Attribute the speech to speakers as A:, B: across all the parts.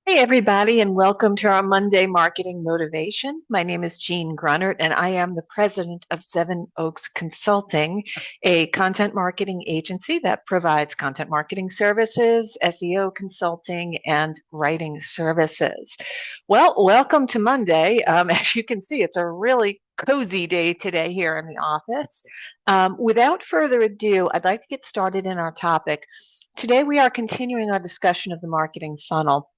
A: Hey, everybody, and welcome to our Monday Marketing Motivation. My name is Jean Grunnert, and I am the president of Seven Oaks Consulting, a content marketing agency that provides content marketing services, SEO consulting, and writing services. Well, welcome to Monday. As you can see, it's a really cozy day today here in the office. Without further ado, I'd like to get started in our topic. Today, we are continuing our discussion of the marketing funnel.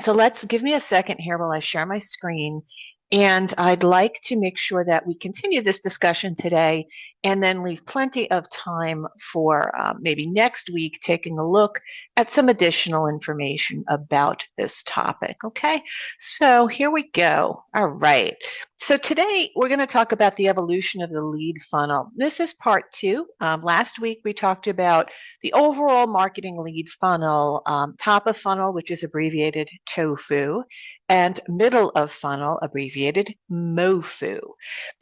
A: So let's give me a second here while I share my screen. And I'd like to make sure that we continue this discussion today and then leave plenty of time for maybe next week taking a look at some additional information about this topic. Okay, so here we go. All right. So today we're going to talk about the evolution of the lead funnel. This is part two. Last week we talked about the overall marketing lead funnel, top of funnel, which is abbreviated TOFU, and middle of funnel, abbreviated MOFU.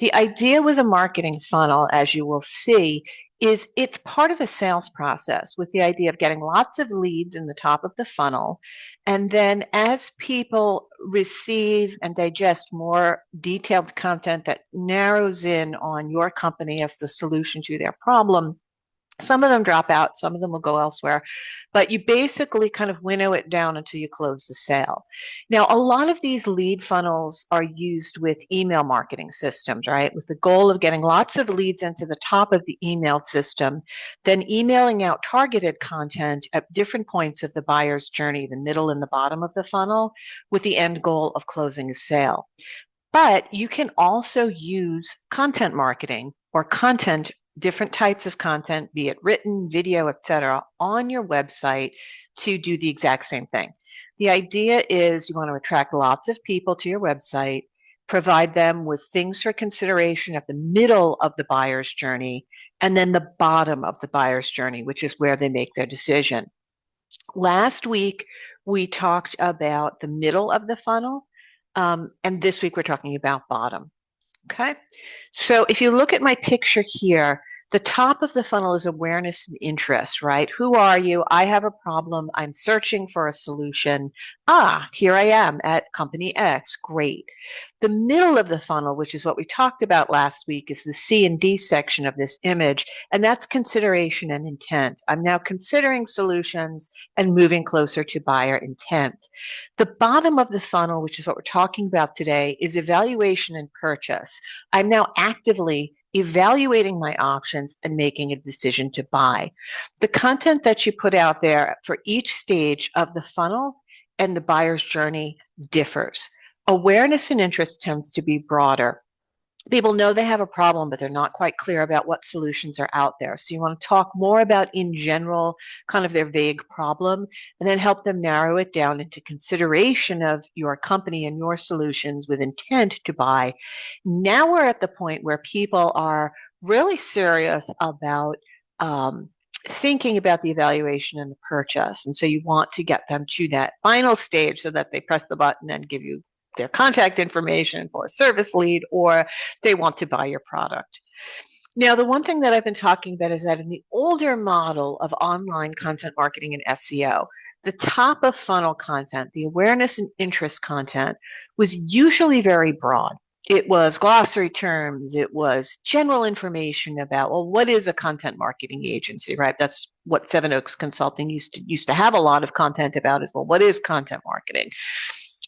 A: The idea with a marketing funnel, as you will see, is it's part of a sales process with the idea of getting lots of leads in the top of the funnel. And then as people receive and digest more detailed content that narrows in on your company as the solution to their problem, some of them drop out, some of them will go elsewhere, but you basically kind of winnow it down until you close the sale. Now, a lot of these lead funnels are used with email marketing systems, right? With the goal of getting lots of leads into the top of the email system, then emailing out targeted content at different points of the buyer's journey, the middle and the bottom of the funnel, with the end goal of closing a sale. But you can also use content marketing or content, different types of content, be it written, video, etc., on your website to do the exact same thing. The idea is you want to attract lots of people to your website, provide them with things for consideration at the middle of the buyer's journey, and then the bottom of the buyer's journey, which is where they make their decision. Last week, we talked about the middle of the funnel, and this week we're talking about bottom. Okay. So if you look at my picture here, the top of the funnel is awareness and interest, right? Who are you? I have a problem. I'm searching for a solution. Here I am at company X. Great. The middle of the funnel, which is what we talked about last week, is the C and D section of this image, and that's consideration and intent. I'm now considering solutions and moving closer to buyer intent. The bottom of the funnel, which is what we're talking about today, is evaluation and purchase. I'm now actively evaluating my options and making a decision to buy. The content that you put out there for each stage of the funnel and the buyer's journey differs. Awareness and interest tends to be broader. People know they have a problem, but they're not quite clear about what solutions are out there. So you want to talk more about, in general, kind of their vague problem, and then help them narrow it down into consideration of your company and your solutions with intent to buy. Now we're at the point where people are really serious about thinking about the evaluation and the purchase. And so you want to get them to that final stage so that they press the button and give you their contact information for a service lead, or they want to buy your product. Now, the one thing that I've been talking about is that in the older model of online content marketing and SEO, the top of funnel content, the awareness and interest content, was usually very broad. It was glossary terms. It was general information about, well, what is a content marketing agency, right? That's what Seven Oaks Consulting used to have a lot of content about as well. What is content marketing?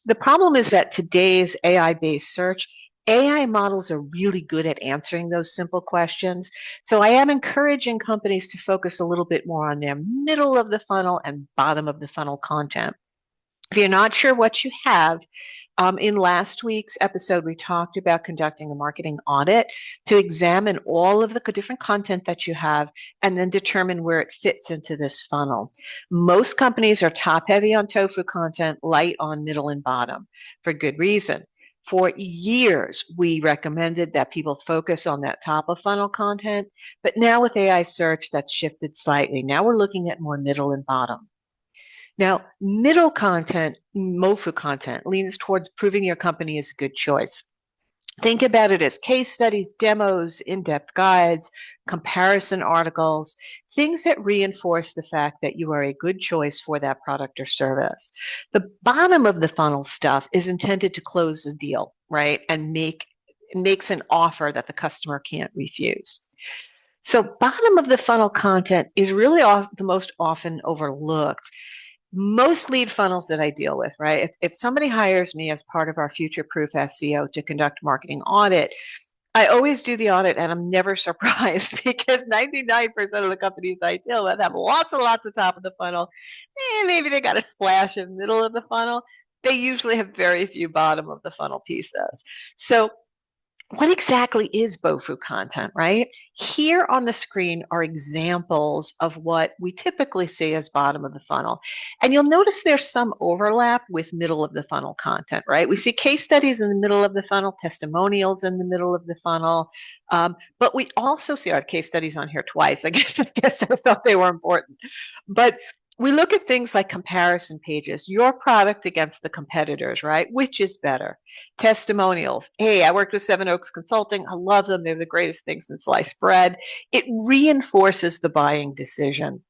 A: The problem is that today's AI-based search, AI models are really good at answering those simple questions. So I am encouraging companies to focus a little bit more on their middle of the funnel and bottom of the funnel content. If you're not sure what you have, in last week's episode, we talked about conducting a marketing audit to examine all of the different content that you have and then determine where it fits into this funnel. Most companies are top heavy on tofu content, light on middle and bottom, for good reason. For years, we recommended that people focus on that top of funnel content, but now with AI search, that's shifted slightly. Now we're looking at more middle and bottom. Now, middle content, MOFU content, leans towards proving your company is a good choice. Think about it as case studies, demos, in-depth guides, comparison articles, things that reinforce the fact that you are a good choice for that product or service. The bottom of the funnel stuff is intended to close the deal, right? And makes an offer that the customer can't refuse. So bottom of the funnel content is really the most often overlooked. Most lead funnels that I deal with, right? If somebody hires me as part of our future proof SEO to conduct marketing audit, I always do the audit and I'm never surprised because 99% of the companies I deal with have lots and lots of top of the funnel. Maybe they got a splash in the middle of the funnel. They usually have very few bottom of the funnel pieces. So what exactly is BOFU content, right? Here on the screen are examples of what we typically see as bottom of the funnel. And you'll notice there's some overlap with middle of the funnel content, right? We see case studies in the middle of the funnel, testimonials in the middle of the funnel, but we also see our case studies on here twice. I guess I thought they were important. But we look at things like comparison pages, your product against the competitors, right? Which is better? Testimonials. Hey, I worked with Seven Oaks Consulting. I love them. They're the greatest thing since sliced bread. It reinforces the buying decision.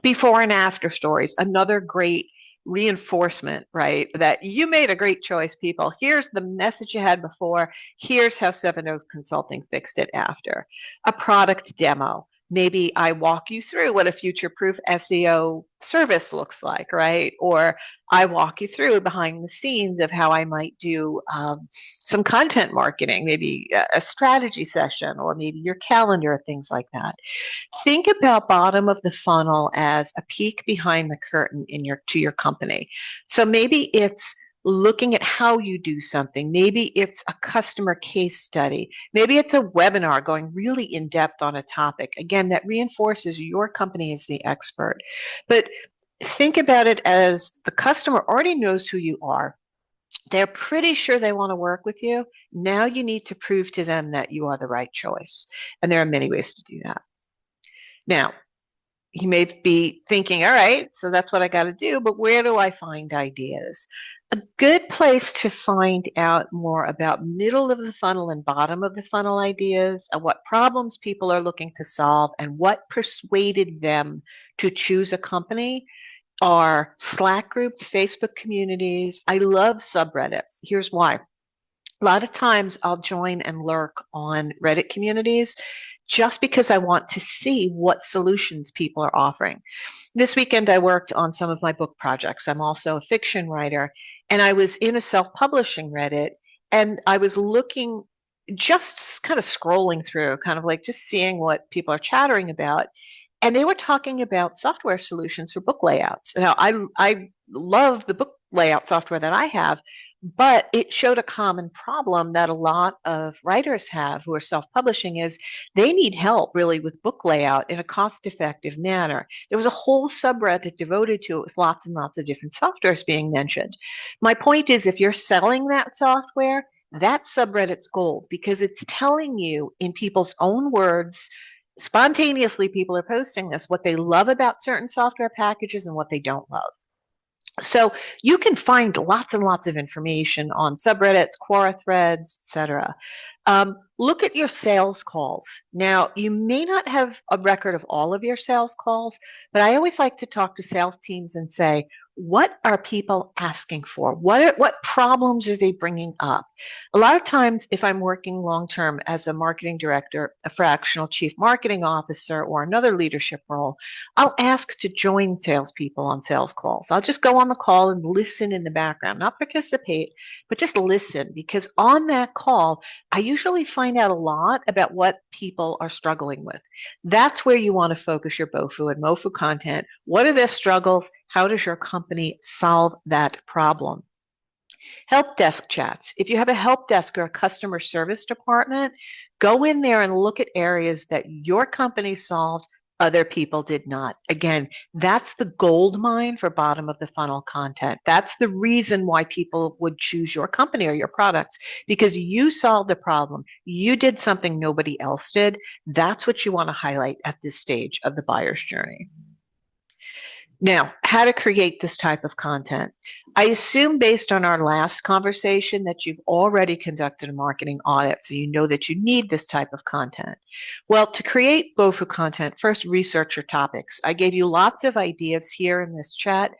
A: Before and after stories, another great reinforcement, right? That you made a great choice, people. Here's the message you had before. Here's how Seven Oaks Consulting fixed it after. A product demo. Maybe I walk you through what a future-proof SEO service looks like, right? Or I walk you through behind the scenes of how I might do some content marketing, maybe a strategy session, or maybe your calendar, things like that. Think about bottom of the funnel as a peek behind the curtain to your company. So maybe it's looking at how you do something. Maybe it's a customer case study. Maybe it's a webinar going really in depth on a topic. Again, that reinforces your company as the expert. But think about it as the customer already knows who you are. They're pretty sure they want to work with you. Now you need to prove to them that you are the right choice. And there are many ways to do that. Now, you may be thinking, all right, so that's what I got to do, but where do I find ideas? A good place to find out more about middle of the funnel and bottom of the funnel ideas, what problems people are looking to solve, and what persuaded them to choose a company are Slack groups, Facebook communities. I love subreddits. Here's why. A lot of times I'll join and lurk on Reddit communities just because I want to see what solutions people are offering. This weekend, I worked on some of my book projects. I'm also a fiction writer, and I was in a self-publishing Reddit, and I was looking, just kind of scrolling through, kind of like just seeing what people are chattering about. And they were talking about software solutions for book layouts. Now, I love the book layout software that I have, but it showed a common problem that a lot of writers have who are self-publishing is they need help really with book layout in a cost-effective manner. There was a whole subreddit devoted to it with lots and lots of different softwares being mentioned. My point is, if you're selling that software, that subreddit's gold because it's telling you in people's own words, spontaneously people are posting this, what they love about certain software packages and what they don't love. So you can find lots and lots of information on subreddits, Quora threads, etc. Look at your sales calls. Now, you may not have a record of all of your sales calls, but I always like to talk to sales teams and say, what are people asking for? What problems are they bringing up? A lot of times, if I'm working long-term as a marketing director, a fractional chief marketing officer, or another leadership role, I'll ask to join salespeople on sales calls. I'll just go on the call and listen in the background, not participate, but just listen, because on that call, I usually find out a lot about what people are struggling with. That's where you want to focus your BOFU and MOFU content. What are their struggles? How does your company solve that problem? Help desk chats. If you have a help desk or a customer service department, go in there and look at areas that your company solved, other people did not. Again, that's the gold mine for bottom of the funnel content. That's the reason why people would choose your company or your products, because you solved a problem. You did something nobody else did. That's what you want to highlight at this stage of the buyer's journey. Now, how to create this type of content. I assume based on our last conversation that you've already conducted a marketing audit, so you know that you need this type of content. Well, to create BOFU content, first research your topics. I gave you lots of ideas here in this chat.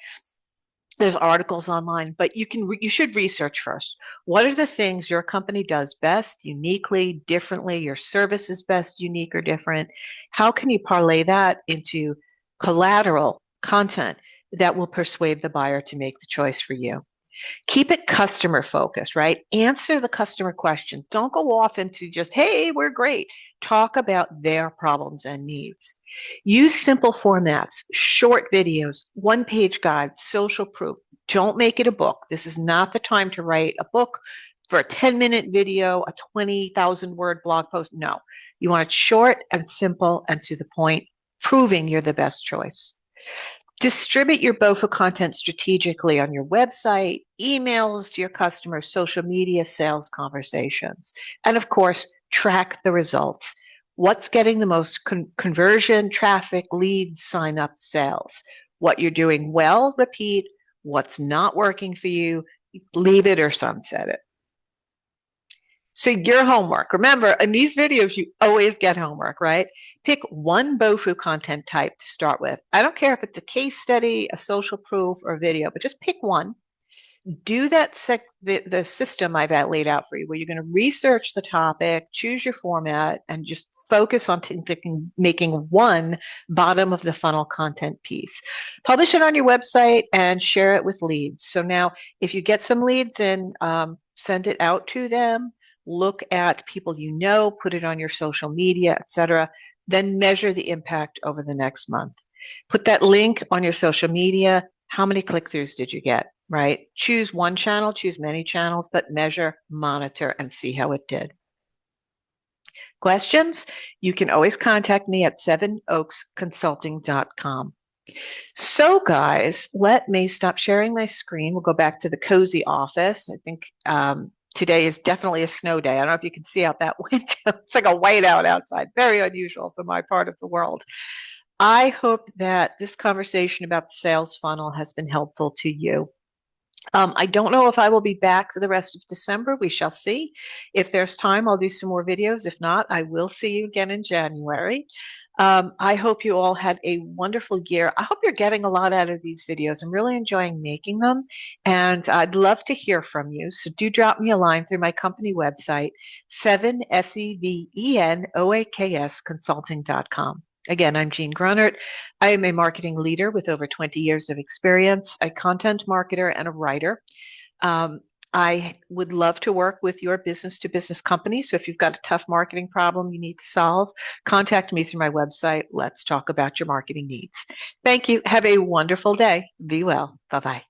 A: There's articles online, but you should research first. What are the things your company does best, uniquely, differently? Your service is best, unique, or different? How can you parlay that into collateral content that will persuade the buyer to make the choice for you? Keep it customer focused, right? Answer the customer question. Don't go off into just, hey, we're great. Talk about their problems and needs. Use simple formats, short videos, one-page guides, social proof. Don't make it a book. This is not the time to write a book for a 10-minute video, a 20,000 word blog post. No, you want it short and simple and to the point, proving you're the best choice. Distribute your BOFU content strategically on your website, emails to your customers, social media, sales conversations. And of course, track the results. What's getting the most conversion, traffic, leads, sign up, sales? What you're doing well, repeat. What's not working for you, leave it or sunset it. So your homework, remember, in these videos, you always get homework, right? Pick one BOFU content type to start with. I don't care if it's a case study, a social proof, or a video, but just pick one. Do that the system I've laid out for you, where you're going to research the topic, choose your format, and just focus on making one bottom of the funnel content piece. Publish it on your website and share it with leads. So now, if you get some leads in, send it out to them. Look at people you know, put it on your social media, etc. Then measure the impact over the next month. Put that link on your social media. How many click-throughs did you get, right? Choose one channel, choose many channels, but measure, monitor, and see how it did. Questions? You can always contact me at 7oaksconsulting.com. So guys, let me stop sharing my screen. We'll go back to the cozy office. I think today is definitely a snow day. I don't know if you can see out that window. It's like a whiteout outside. Very unusual for my part of the world. I hope that this conversation about the sales funnel has been helpful to you. I don't know if I will be back for the rest of December. We shall see. If there's time, I'll do some more videos. If not, I will see you again in January. I hope you all had a wonderful year. I hope you're getting a lot out of these videos. I'm really enjoying making them, and I'd love to hear from you. So do drop me a line through my company website, 7SEVENOAKS consulting.com. Again, I'm Jean Grunert. I am a marketing leader with over 20 years of experience, a content marketer, and a writer. I would love to work with your business-to-business company. So if you've got a tough marketing problem you need to solve, contact me through my website. Let's talk about your marketing needs. Thank you. Have a wonderful day. Be well. Bye-bye.